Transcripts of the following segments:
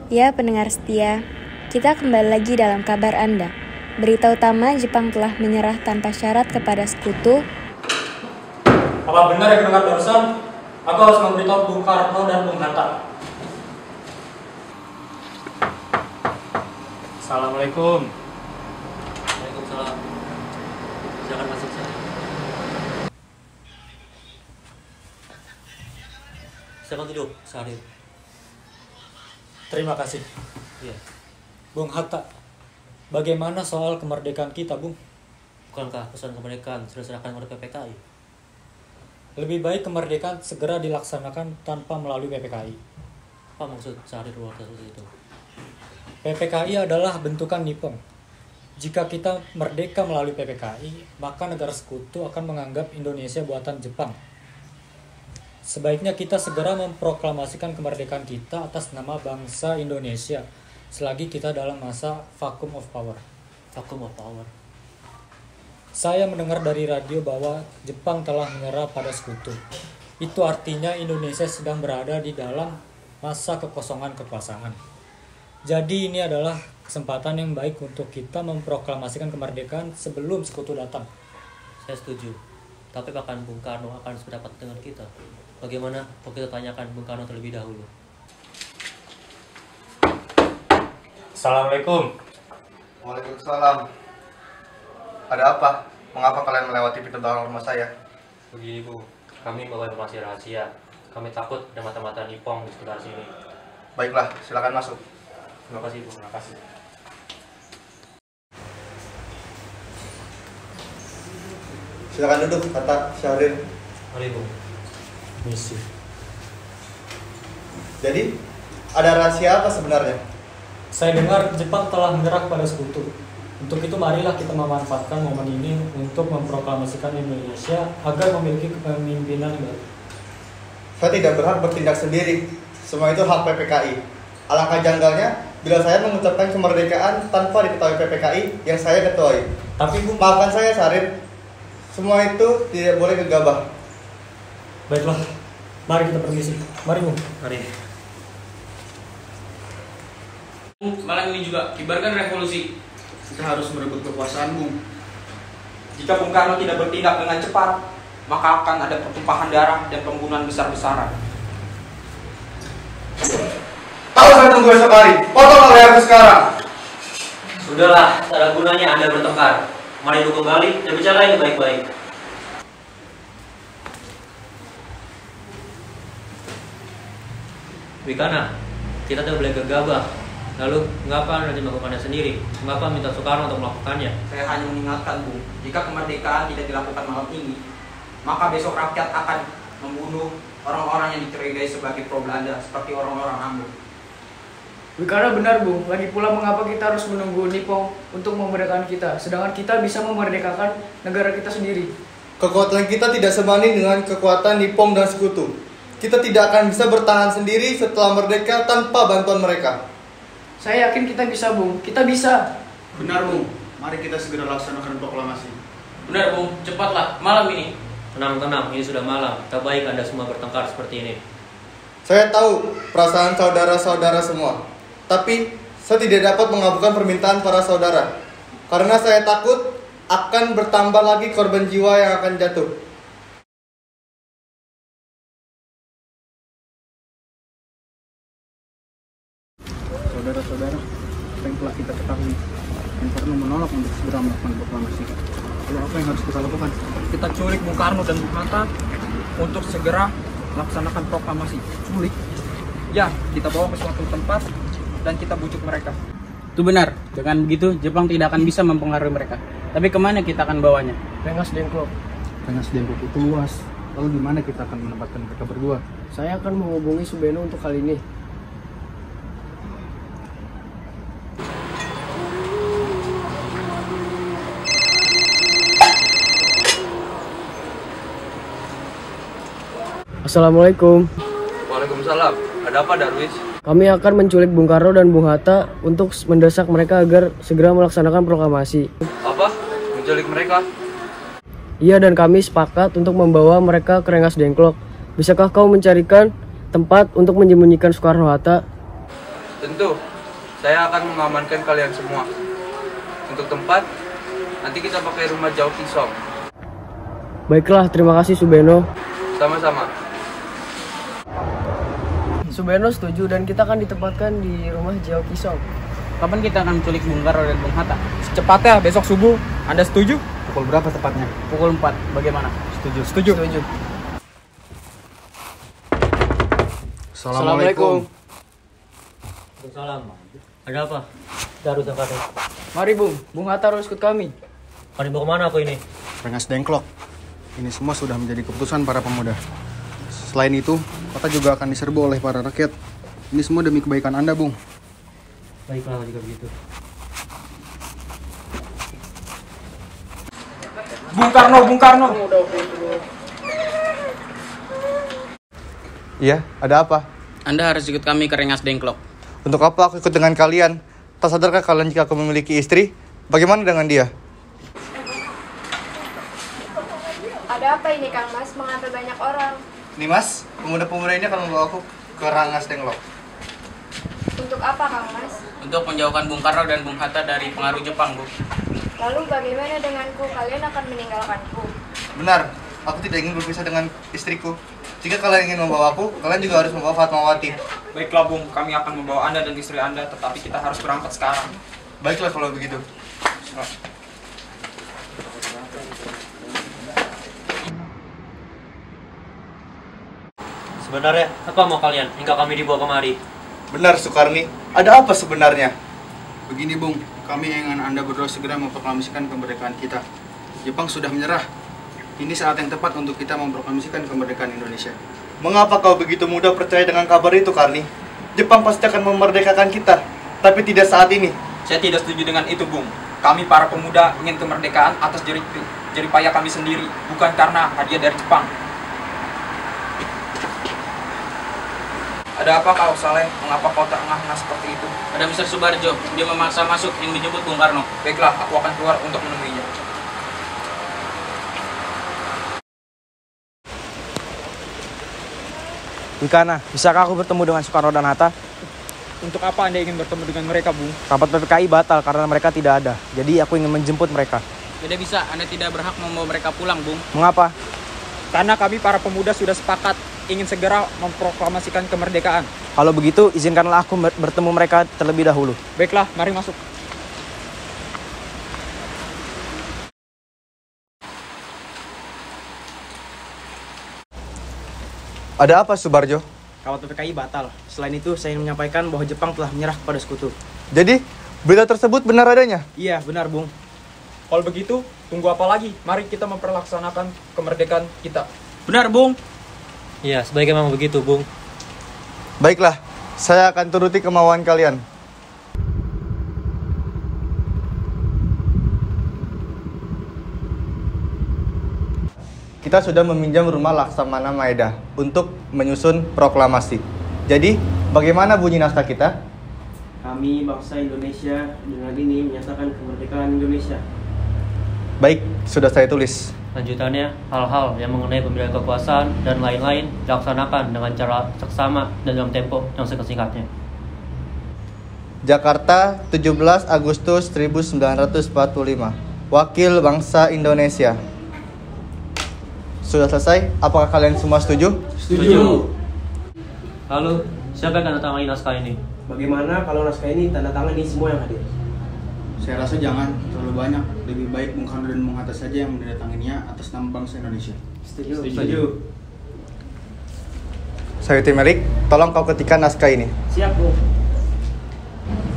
Ya pendengar setia, kita kembali lagi dalam kabar Anda. Berita utama, Jepang telah menyerah tanpa syarat kepada sekutu. Apa benar yang dengar barusan? Aku harus memberitahu Bung Karno dan Bung Hatta. Assalamualaikum. Waalaikumsalam. Silakan masuk saya. Silakan duduk, Syarif. Terima kasih. Iya. Bung Hatta, bagaimana soal kemerdekaan kita, Bung? Bukankah pesan kemerdekaan sudah diserahkan oleh PPKI? Lebih baik kemerdekaan segera dilaksanakan tanpa melalui PPKI. Apa maksud Syarif waktu itu? PPKI adalah bentukan Nippon. Jika kita merdeka melalui PPKI, maka negara sekutu akan menganggap Indonesia buatan Jepang. Sebaiknya kita segera memproklamasikan kemerdekaan kita atas nama bangsa Indonesia, selagi kita dalam masa vacuum of power. Vacuum of power. Saya mendengar dari radio bahwa Jepang telah menyerah pada sekutu. Itu artinya Indonesia sedang berada di dalam masa kekosongan kekuasaan. Jadi ini adalah kesempatan yang baik untuk kita memproklamasikan kemerdekaan sebelum sekutu datang. Saya setuju. Tapi bahkan Bung Karno akan sependapat dengan kita. Bagaimana kalau kita tanyakan Bung Karno terlebih dahulu? Assalamualaikum. Waalaikumsalam. Ada apa? Mengapa kalian melewati pintu belakang rumah saya? Begini Bu, kami membawa informasi rahasia. Kami takut ada mata-mata Nippon di sekitar sini. Baiklah, silakan masuk. Terima kasih Bu. Terima kasih. Silakan duduk, kata Syahrir. Mari Bu. Misi. Jadi, ada rahasia apa sebenarnya? Saya dengar Jepang telah menyerah pada sekutu. Untuk itu marilah kita memanfaatkan momen ini untuk memproklamasikan Indonesia agar memiliki kepemimpinan baru. Saya tidak berhak bertindak sendiri. Semua itu hak PPKI. Alangkah janggalnya bila saya mengucapkan kemerdekaan tanpa diketahui PPKI yang saya ketuai. Tapi Bu, Maafkan saya, Syahrir. Semua itu tidak boleh gegabah. baiklah. Mari kita permisi. Mari Bu. Mari. Malam ini juga kibarkan revolusi. Kita harus merebut kekuasaan, Bung. Jika Bung Karno tidak bertindak dengan cepat, maka akan ada pertumpahan darah dan pembunuhan besar-besaran. Kalau saya tunggu esok hari, potong leherku sekarang. Sudahlah, tak ada gunanya Anda bertengkar. Mari duduk kembali dan bicara ini baik-baik. Wikana, kita tidak boleh gegabah. Lalu, mengapa Anda melakukannya sendiri? Mengapa minta Soekarno untuk melakukannya? Saya hanya mengingatkan, Bung, jika kemerdekaan tidak dilakukan malam ini, maka besok rakyat akan membunuh orang-orang yang dicurigai sebagai pro Belanda, seperti orang-orang Ambon. Karena benar Bung, lagi pula mengapa kita harus menunggu Nippon untuk memerdekakan kita, sedangkan kita bisa memerdekakan negara kita sendiri. Kekuatan kita tidak sebanding dengan kekuatan Nippon dan sekutu. Kita tidak akan bisa bertahan sendiri setelah merdeka tanpa bantuan mereka. Saya yakin kita bisa Bung, kita bisa. Benar, Bung. Mari kita segera laksanakan proklamasi. Benar, Bung, cepatlah malam ini. Tenang-tenang, ini sudah malam. Tak baik Anda semua bertengkar seperti ini. Saya tahu perasaan saudara-saudara semua. Tapi saya tidak dapat mengabulkan permintaan para saudara. Karena saya takut akan bertambah lagi korban jiwa yang akan jatuh. Saudara-saudara, apa yang telah kita ketahui? Bung Karno menolak untuk segera melakukan proklamasi. Lalu apa yang harus kita lakukan? Kita culik Bung Karno dan Bung Hatta untuk segera melaksanakan proklamasi. Culik? Ya, kita bawa ke suatu tempat dan kita bujuk mereka. Itu benar. Dengan begitu, Jepang tidak akan bisa mempengaruhi mereka. Tapi kemana kita akan bawanya? Rengas Dengklok. Rengas Dengklok itu luas. Lalu di mana kita akan menempatkan mereka berdua? Saya akan menghubungi Subeno untuk kali ini. Assalamualaikum. Waalaikumsalam. Ada apa, Darwis? Kami akan menculik Bung Karno dan Bung Hatta untuk mendesak mereka agar segera melaksanakan proklamasi. Apa? Menculik mereka? Ia dan kami sepakat untuk membawa mereka ke Rengas Dengklok. Bisakah kau mencarikan tempat untuk menyembunyikan Soekarno-Hatta? Tentu, saya akan mengamankan kalian semua. Untuk tempat, nanti kita pakai rumah Jauh Kisong. Baiklah, terima kasih Subeno. Sama-sama. Subeno setuju dan kita akan ditempatkan di rumah Jauh Kisong. Kapan kita akan menculik Bung Karno dan Bung Hatta? Secepatnya besok subuh. Anda setuju? Pukul berapa tepatnya? Pukul 4. Bagaimana? Setuju. Assalamualaikum. Waalaikumsalam. Ada apa? Darus Zakari. Mari Bung Hatta harus ikut kami. Kau dibawa kemana aku ini? Rengas Dengklok. Ini semua sudah menjadi keputusan para pemuda. Selain itu, kota juga akan diserbu oleh para rakyat. Ini semua demi kebaikan Anda, Bung. Baiklah jika begitu. Bung Karno. Iya, ada apa? Anda harus ikut kami ke Rengas Dengklok. Untuk apa aku ikut dengan kalian? Tak sadarkah kalian jika aku memiliki istri? Bagaimana dengan dia? Ada apa ini Kang Mas mengambil banyak orang? Nih Mas, pemuda-pemuda ini akan membawa aku ke Rengas Dengklok. Untuk apa Kang Mas? Untuk menjauhkan Bung Karno dan Bung Hatta dari pengaruh Jepang, Bu. Lalu bagaimana denganku? Kalian akan meninggalkanku? Benar, aku tidak ingin berpisah dengan istriku. Jika kalian ingin membawa aku, kalian juga harus membawa Fatmawati. Baiklah Bung, kami akan membawa Anda dan istri Anda, tetapi kita harus berangkat sekarang. Baiklah kalau begitu. Sebenarnya apa mau kalian hingga kami dibawa kemari? Benar Sukarni, ada apa sebenarnya? Begini, Bung. Kami ingin Anda berdua segera memproklamasikan kemerdekaan kita. Jepang sudah menyerah. Ini saat yang tepat untuk kita memproklamasikan kemerdekaan Indonesia. Mengapa kau begitu mudah percaya dengan kabar itu, Karni? Jepang pasti akan memerdekakan kita, tapi tidak saat ini. Saya tidak setuju dengan itu Bung. Kami para pemuda ingin kemerdekaan atas jeripaya kami sendiri, bukan karena hadiah dari Jepang. Ada apa kau Saleh? Mengapa kau terengah-engah seperti itu? Ada Mr. Subarjo, dia memaksa masuk yang dijemput Bung Karno. Baiklah, aku akan keluar untuk menemuinya. Wikana, bisakah aku bertemu dengan Soekarno dan Hatta? Untuk apa Anda ingin bertemu dengan mereka, Bung? Rapat PPKI batal karena mereka tidak ada. Jadi aku ingin menjemput mereka. Tidak bisa, Anda tidak berhak membawa mereka pulang, Bung. Mengapa? Karena kami para pemuda sudah sepakat ingin segera memproklamasikan kemerdekaan. Kalau begitu, izinkanlah aku bertemu mereka terlebih dahulu. Baiklah, mari masuk. Ada apa, Subarjo? Rapat PPKI batal. Selain itu, saya ingin menyampaikan bahwa Jepang telah menyerah kepada sekutu. Jadi, berita tersebut benar adanya? Iya, benar, Bung. Kalau begitu, tunggu apa lagi? Mari kita memperlaksanakan kemerdekaan kita. Benar, Bung. Iya, sebaiknya memang begitu, Bung. Baiklah, saya akan turuti kemauan kalian. Kita sudah meminjam rumah Laksamana Maeda untuk menyusun proklamasi. Jadi, bagaimana bunyi naskah kita? Kami, bangsa Indonesia, dengan ini menyatakan kemerdekaan Indonesia. Baik, sudah saya tulis. Lanjutannya, hal-hal yang mengenai pemilihan kekuasaan dan lain-lain dilaksanakan dengan cara seksama dan dalam tempo yang singkat-singkatnya. Jakarta, 17 Agustus 1945. Wakil Bangsa Indonesia. Sudah selesai? Apakah kalian semua setuju? Setuju. Lalu, siapa yang tanda tangani naskah ini? Bagaimana kalau naskah ini tanda tangani semua yang hadir? Saya rasa jangan terlalu banyak. Lebih baik Bung Karno dan Bung Hatta saja yang menandatanganinya atas nama bangsa Indonesia. Setuju. Sayuti Melik, tolong kau ketikkan naskah ini. Siap, Bung.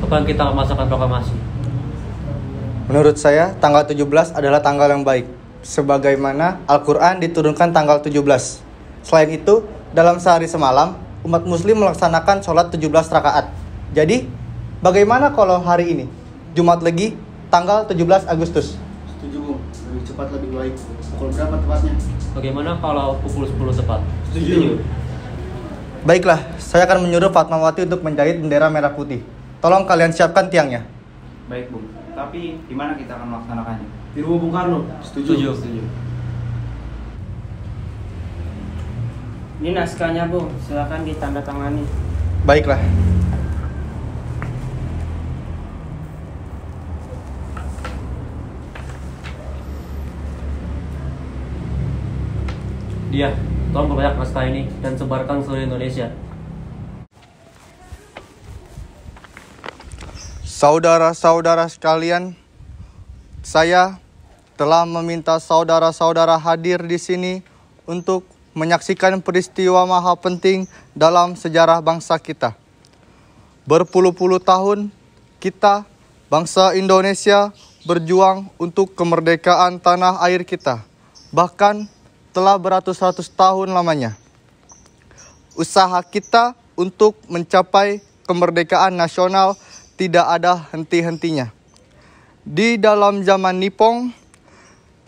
Kapan kita memasukkan proklamasi? Menurut saya, tanggal 17 adalah tanggal yang baik. Sebagaimana Al-Quran diturunkan tanggal 17. Selain itu, dalam sehari semalam, umat muslim melaksanakan sholat 17 rakaat. Jadi, bagaimana kalau hari ini? Jumat Legi, tanggal 17 Agustus. Setuju, Bung. Lebih cepat lebih baik. Pukul berapa tepatnya? Bagaimana kalau pukul 10 tepat? Setuju. Baiklah, saya akan menyuruh Fatmawati untuk menjahit bendera merah putih. Tolong kalian siapkan tiangnya. Baik, Bung. Tapi di mana kita akan melaksanakannya? Di rumah Bung Karno. Setuju. Ini naskahnya, Bung. Silakan ditandatangani. Baiklah. Dia, tolong perbanyak naskah ini dan sebarkan seluruh Indonesia. Saudara-saudara sekalian, saya telah meminta saudara-saudara hadir di sini untuk menyaksikan peristiwa maha penting dalam sejarah bangsa kita. Berpuluh-puluh tahun kita, bangsa Indonesia, berjuang untuk kemerdekaan tanah air kita. Bahkan telah beratus-ratus tahun lamanya. Usaha kita untuk mencapai kemerdekaan nasional tidak ada henti-hentinya. Di dalam zaman Nippon,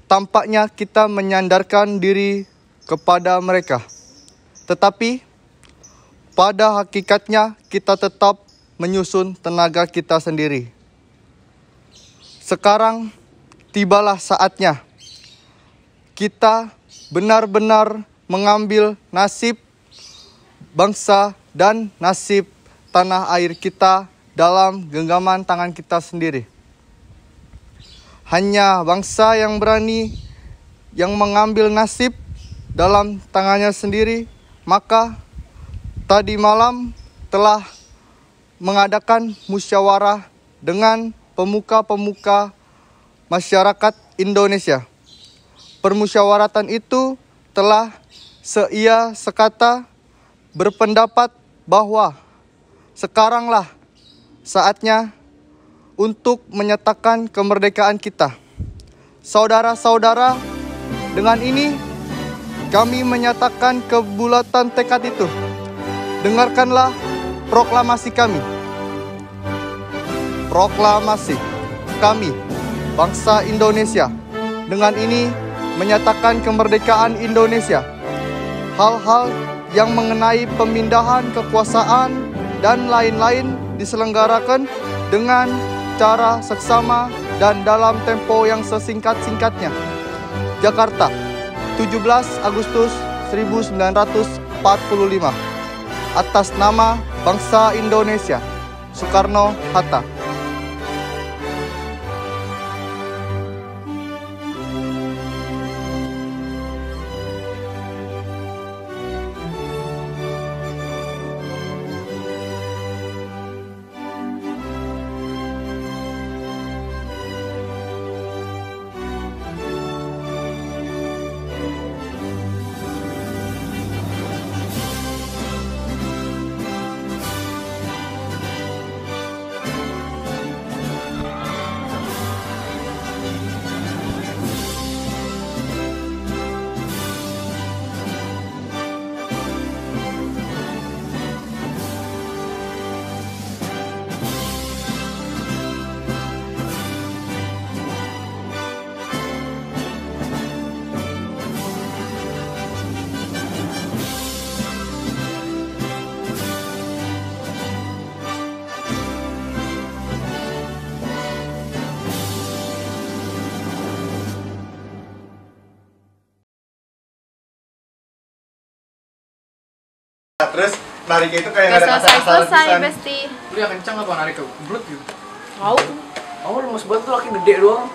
tampaknya kita menyandarkan diri kepada mereka. Tetapi pada hakikatnya kita tetap menyusun tenaga kita sendiri. Sekarang tibalah saatnya kita benar-benar mengambil nasib bangsa dan nasib tanah air kita dalam genggaman tangan kita sendiri. Hanya bangsa yang berani yang mengambil nasib dalam tangannya sendiri, maka tadi malam telah mengadakan musyawarah dengan pemuka-pemuka masyarakat Indonesia. Permusyawaratan itu telah seia sekata berpendapat bahwa sekaranglah saatnya untuk menyatakan kemerdekaan kita. Saudara-saudara, dengan ini kami menyatakan kebulatan tekad itu. Dengarkanlah proklamasi kami. Proklamasi kami, bangsa Indonesia, dengan ini menyatakan kemerdekaan Indonesia. Hal-hal yang mengenai pemindahan kekuasaan dan lain-lain diselenggarakan dengan cara seksama dan dalam tempo yang sesingkat-singkatnya. Jakarta, 17 Agustus 1945. Atas nama bangsa Indonesia, Soekarno-Hatta. Terus nariknya itu kayak ada selesai, Besti. Lu yang kencang apa narik ke belut gitu? Mau? Lu mau sebuah tuh laki gede doang.